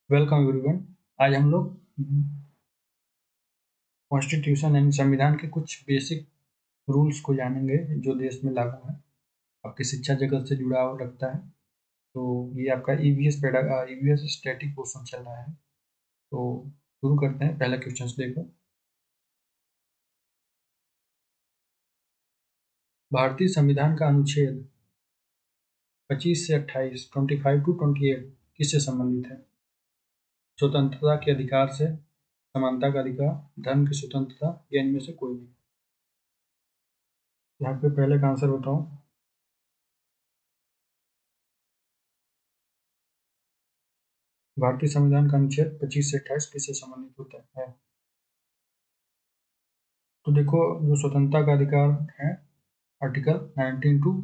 Welcome everyone. आज हम लोग कॉन्स्टिट्यूशन यानी संविधान के कुछ बेसिक रूल्स को जानेंगे जो देश में लागू है, आपकी शिक्षा जगत से जुड़ा रखता है। तो ये आपका ईवीएस स्टैटिक क्वेश्चन चल रहा है। तो शुरू करते हैं। पहला क्वेश्चन देखो। भारतीय संविधान का अनुच्छेद 25 से 28, 25 टू 28 किससे संबंधित है? स्वतंत्रता के अधिकार से, समानता का अधिकार, धर्म की स्वतंत्रता या इनमें से कोई नहीं। यहाँ पे पहले का आंसर बताओ। भारतीय संविधान का अनुच्छेद 25 से 28 किससे संबंधित होता है? तो देखो, जो स्वतंत्रता का अधिकार है, आर्टिकल 19 टू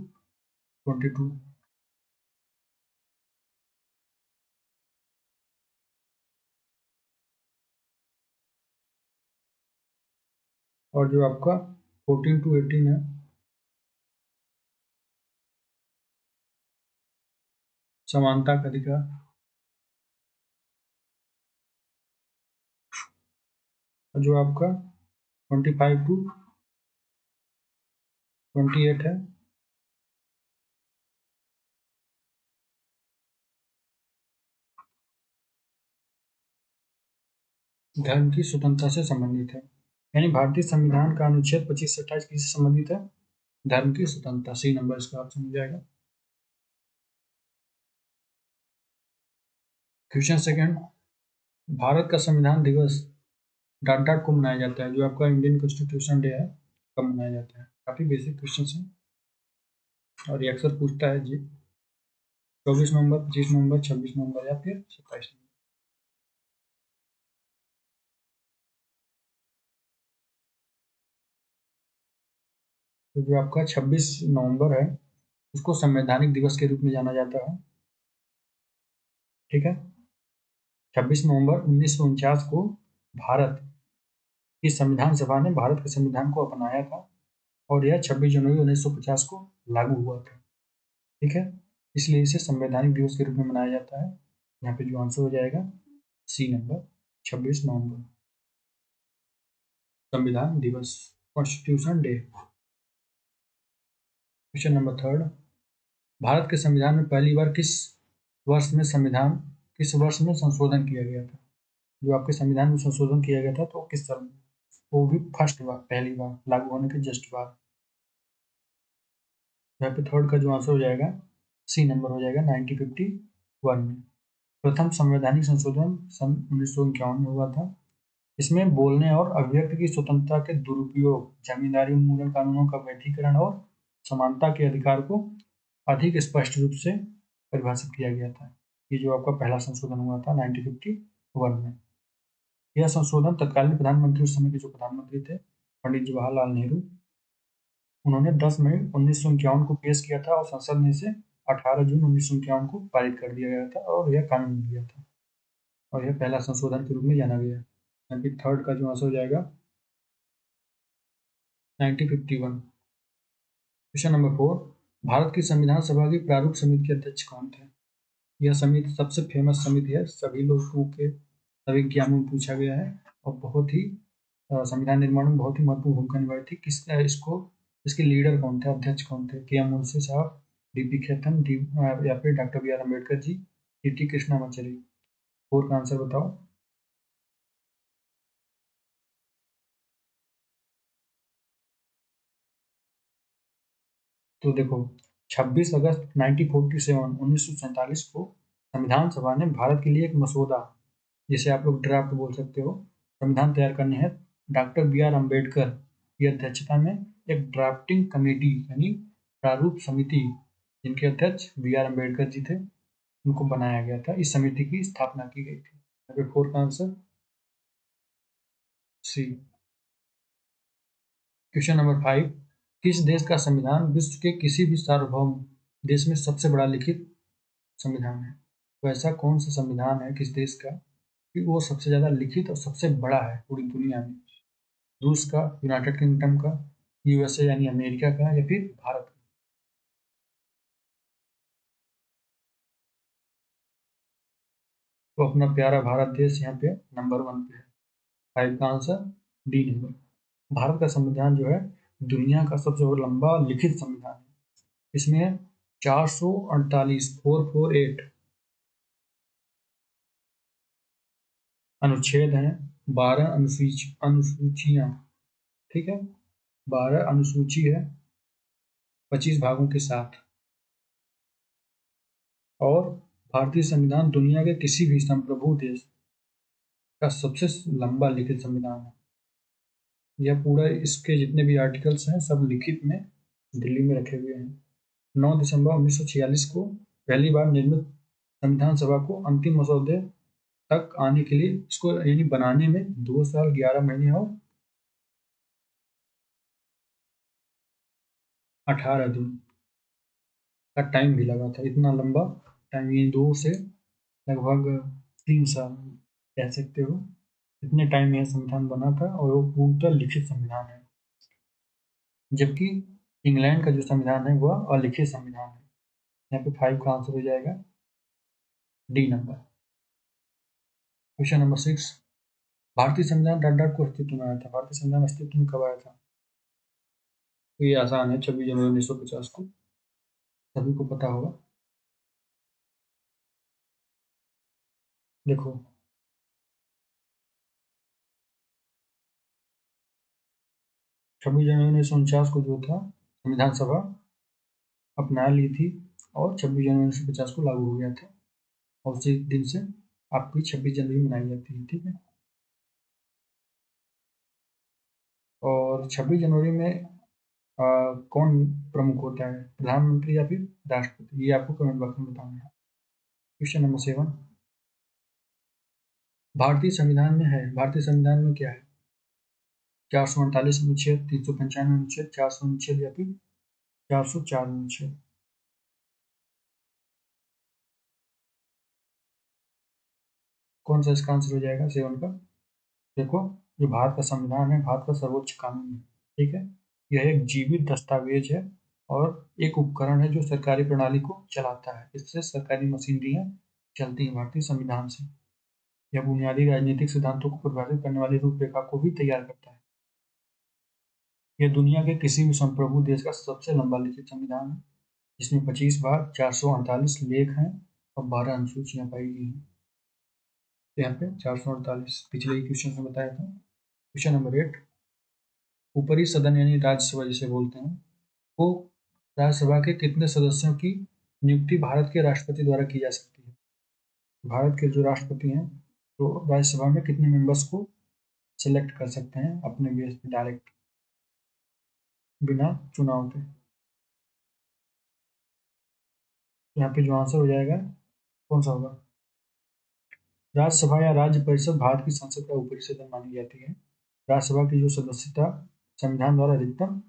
22। और जो आपका 14 टू 18 है, समानता का अधिकार। और जो आपका 25 टू 28 है, धर्म की स्वतंत्रता से संबंधित है। यानी भारतीय संविधान का अनुच्छेद 25 से 28 किससे संबंधित है? धर्म की स्वतंत्रता। सी नंबर इसका ऑप्शन मिल जाएगा। Question second. भारत का संविधान दिवस डॉट डॉट को मनाया जाता है, जो आपका इंडियन कॉन्स्टिट्यूशन डे है, कब मनाया जाता है? काफी बेसिक क्वेश्चन है और ये अक्सर पूछता है जी। 24 नवंबर, 25 नवंबर, 26 नवंबर या फिर 27 नवंबर। तो जो आपका 26 नवंबर है, उसको संवैधानिक दिवस के रूप में जाना जाता है। ठीक है। 26 नवंबर 1949 को भारत की संविधान सभा ने भारत के संविधान को अपनाया था और यह 26 जनवरी 1950 को लागू हुआ था। ठीक है। इसलिए इसे संवैधानिक दिवस के रूप में मनाया जाता है। यहाँ पे जो आंसर हो जाएगा सी नंबर, 26 नवंबर, संविधान दिवस, constitution day. Question number third. Bharat के संविधान में पहली बार किस वर्ष में संशोधन किया गया था? जो आपके संविधान में संशोधन किया गया था तो किस साल में? वो भी फर्स्ट बार, पहली बार लागू होने के जस्ट बाद। यहाँ पे थर्ड का जो आंसर हो जाएगा सी नंबर हो जाएगा 1951 में। प्रथम संवैधानिक संशोधन सन 1951 में हुआ था। इसमें बोलने और अभिव्यक्ति की स्वतंत्रता के दुरुपयोग, जमींदारी उन्मूलन कानूनों का वैधीकरण और समानता के अधिकार को अधिक स्पष्ट रूप से परिभाषित किया गया था। ये जो आपका पहला संशोधन हुआ था 1951 में। यह संशोधन तत्कालीन प्रधानमंत्री, उस समय के जो प्रधानमंत्री थे पंडित जवाहरलाल नेहरू, उन्होंने 10 मई 1951 को पेश किया था और संसद ने इसे 18 जून 1951 को पारित कर दिया गया था और यह कानून बन गया था और यह पहला संशोधन के रूप में जाना गया। यानी थर्ड का जो आंसर हो जाएगा 1951। Question number 4। भारत की संविधान सभा की प्रारूप समिति के अध्यक्ष कौन थे? यह समिति सबसे फेमस समिति है, सभी लोगों के सभी एग्जामों में पूछा गया है और बहुत ही संविधान निर्माण में बहुत ही महत्वपूर्ण भूमिका निभाई थी। इसके लीडर कौन थे, अध्यक्ष कौन थे? के एम मुंशी साहब, डीपी खेतन, या फिर doctor B R Ambedkar ji, T Krishnamachari. Four का आंसर बताओ। तो देखो, 26 अगस्त 1947 1947 को संविधान सभा ने भारत के लिए एक मसौदा, जिसे आप लोग ड्राफ्ट बोल सकते हो, संविधान तैयार करने हैं डॉक्टर बी आर अम्बेडकर की अध्यक्षता में एक ड्राफ्टिंग कमेटी यानी प्रारूप समिति, जिनके अध्यक्ष बी आर अम्बेडकर जी थे, उनको बनाया गया था। इस समिति की स्थापना की गई थी। यहाँ पे फोर का आंसर सी। Question number 5। किस देश का संविधान विश्व के किसी भी सार्वभौम देश में सबसे बड़ा लिखित संविधान है? तो ऐसा कौन सा संविधान है किस देश का कि वो सबसे ज्यादा लिखित और सबसे बड़ा है पूरी दुनिया में? रूस का, यूनाइटेड किंगडम का, यूएसए यानी अमेरिका का, या फिर भारत का? तो अपना प्यारा भारत देश यहाँ पे नंबर 1 पे है। 5 का आंसर डी नंबर। भारत का संविधान जो है दुनिया का सबसे लंबा लिखित संविधान है। इसमें 448 448 अनुच्छेद हैं, 12 अनुसूचियां, ठीक है, 12 अनुसूची है 25 भागों के साथ। और भारतीय संविधान दुनिया के किसी भी संप्रभु देश का सबसे लंबा लिखित संविधान है। यह पूरा इसके जितने भी आर्टिकल्स हैं सब लिखित में दिल्ली में रखे हुए हैं। 9 दिसंबर 1946 को पहली बार निर्मित संविधान सभा को अंतिम मसौदे तक आने के लिए इसको यानी बनाने में 2 साल 11 महीने और 18 दिन का टाइम भी लगा था। इतना लंबा टाइम, ये 2 से लगभग 3 साल कह सकते हो, इतने टाइम में यह संविधान बना था और वो पूर्णतः लिखित संविधान है। जबकि इंग्लैंड का जो संविधान है वह अलिखित संविधान है। यहाँ पे 5 का आंसर हो जाएगा डी नंबर। क्वेश्चन नंबर 6, भारतीय संविधान डॉट डॉट को अस्तित्व में आया था। भारतीय संविधान अस्तित्व में कब आया था? तो ये आसान है, 26 जनवरी 1950 को, सभी को पता होगा। देखो 26 जनवरी 1949 को जो था संविधान सभा अपना ली थी और 26 जनवरी 1950 को लागू हो गया था और उसी दिन से आपकी 26 जनवरी मनाई जाती है, ठीक है। और 26 जनवरी में कौन प्रमुख होता है, प्रधानमंत्री या फिर राष्ट्रपति? ये आपको कमेंट बॉक्स में बताना है। क्वेश्चन नंबर 7, भारतीय संविधान में है, भारतीय संविधान में क्या है? 448 अनुच्छेद, 395 अनुच्छेद, 400 अनुच्छेद या फिर 404 अनुच्छेद? कौन सा इसका आंसर हो जाएगा 7 का? देखो, जो भारत का संविधान है भारत का सर्वोच्च कानून है, ठीक है। यह एक जीवित दस्तावेज है और एक उपकरण है जो सरकारी प्रणाली को चलाता है। इससे सरकारी मशीनरियां चलती हैं भारतीय संविधान से। यह बुनियादी राजनीतिक सिद्धांतों को परिभाषित करने वाली रूपरेखा को भी तैयार करता है। यह दुनिया के किसी भी संप्रभु देश का सबसे लंबा लिखित संविधान है, जिसमें 25 भाग, 448 लेख हैं और 12 अनुसूचियां पाई गई हैं। यहाँ पे 448 पिछले क्वेश्चन में बताया था। क्वेश्चन नंबर 8, ऊपरी सदन यानी राज्यसभा जिसे बोलते हैं, वो राज्यसभा के कितने सदस्यों की नियुक्ति भारत के राष्ट्रपति द्वारा की जा सकती है? भारत के जो राष्ट्रपति हैं तो राज्यसभा में कितने मेंबर्स को सिलेक्ट कर सकते हैं अपने बेस पे डायरेक्ट, बिना चुनाव के? यहाँ पे जो आंसर हो जाएगा कौन सा होगा? राज्यसभा या राज्य परिषद भारत की संसद का ऊपरी सदन मानी जाती है। राज्यसभा की जो सदस्यता संविधान द्वारा अधिकतम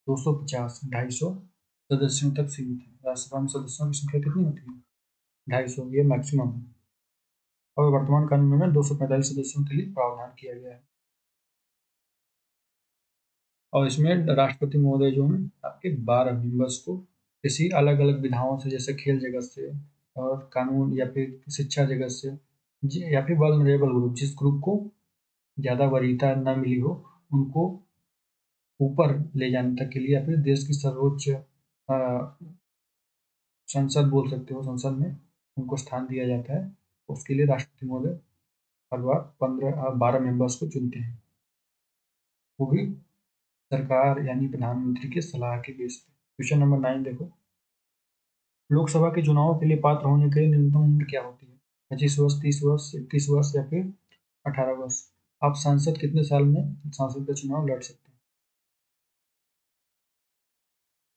250 250 सदस्यों तक सीमित है। राज्यसभा में सदस्यों की संख्या कितनी होती है? 250, ये मैक्सिमम है। और वर्तमान कानून में 245 सदस्यों के लिए प्रावधान किया गया है। और इसमें राष्ट्रपति महोदय जो है आपके 12 मेंबर्स को किसी अलग अलग विधाओं से, जैसे खेल जगत से और कानून या फिर शिक्षा जगत से, या फिर वल्नरेबल ग्रुप, जिस ग्रुप को ज़्यादा वरीयता न मिली हो उनको ऊपर ले जाने तक के लिए, या फिर देश की सर्वोच्च संसद बोल सकते हो, संसद में उनको स्थान दिया जाता है। उसके लिए राष्ट्रपति महोदय हर बार 12 मेंबर्स को चुनते हैं, वो भी सरकार यानी प्रधानमंत्री की सलाह के बेस पे। क्वेश्चन नंबर 9 देखो, लोकसभा के चुनाव के लिए पात्र होने के लिए न्यूनतम उम्र क्या होती है? 25 वर्ष, 30 वर्ष, 21 वर्ष या फिर 18 वर्ष? आप सांसद कितने साल में सांसद का चुनाव लड़ सकते हैं?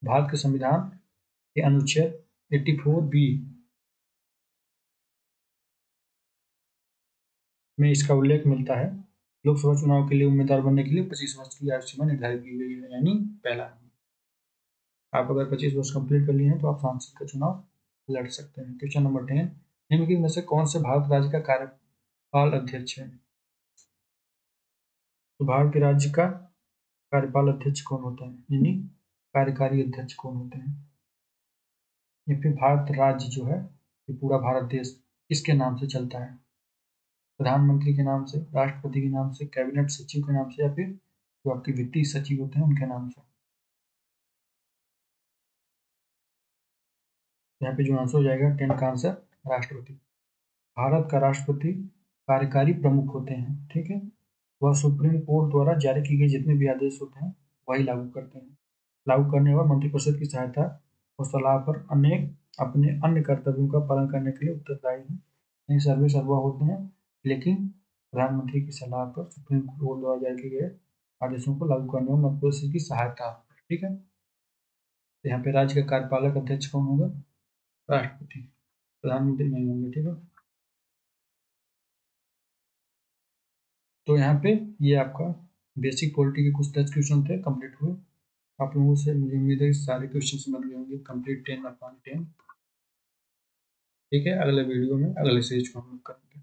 भारत के संविधान के अनुच्छेद 84B में इसका उल्लेख मिलता है। लोकसभा चुनाव के लिए उम्मीदवार बनने के लिए 25 वर्ष की आयु सीमा निर्धारित की गई है, यानी पहला, आप अगर 25 वर्ष कंप्लीट कर लिए हैं तो आप सांसद का चुनाव लड़ सकते हैं। क्वेश्चन नंबर 10, निम्नलिखित में से कौन से भारत राज्य का कार्यपाल अध्यक्ष है? तो भारत के राज्य का कार्यपाल अध्यक्ष कौन होता है, यानी कार्यकारी अध्यक्ष कौन होते हैं? या फिर भारत राज्य जो है, ये पूरा भारत देश किसके नाम से चलता है? प्रधानमंत्री के नाम से, राष्ट्रपति के नाम से, कैबिनेट सचिव के नाम से, या फिर जो आपके वित्तीय सचिव होते हैं उनके नाम से। यहाँ पे जो आंसर हो जाएगा 10 का आंसर राष्ट्रपति। भारत का राष्ट्रपति कार्यकारी प्रमुख होते हैं, ठीक है। वह सुप्रीम कोर्ट द्वारा जारी किए गए जितने भी आदेश होते हैं वही लागू करते हैं। लागू करने और मंत्रिपरिषद की सहायता और सलाह पर अनेक अपने अन्य कर्तव्यों का पालन करने के लिए उत्तरदायी हैं। नहीं सर्वे सर्वा होते हैं, लेकिन प्रधानमंत्री की सलाह पर सुप्रीम कोर्ट द्वारा जारी किए गए आदेशों को लागू करने में मंत्रिपरिषद की सहायता, ठीक है। तो यहाँ पे राज्य का कार्यपालक अध्यक्ष कौन होगा? राष्ट्रपति, प्रधानमंत्री नहीं होंगे, ठीक है। तो यहाँ पे ये आपका बेसिक पॉलिटी के कुछ 10 क्वेश्चन थे, कंप्लीट हुए। आप लोगों से मुझे उम्मीद है सारे क्वेश्चन समझ गए होंगे, कंप्लीट 10/10। ठीक है, अगले वीडियो में अगले सीरीज को हम लोग करेंगे।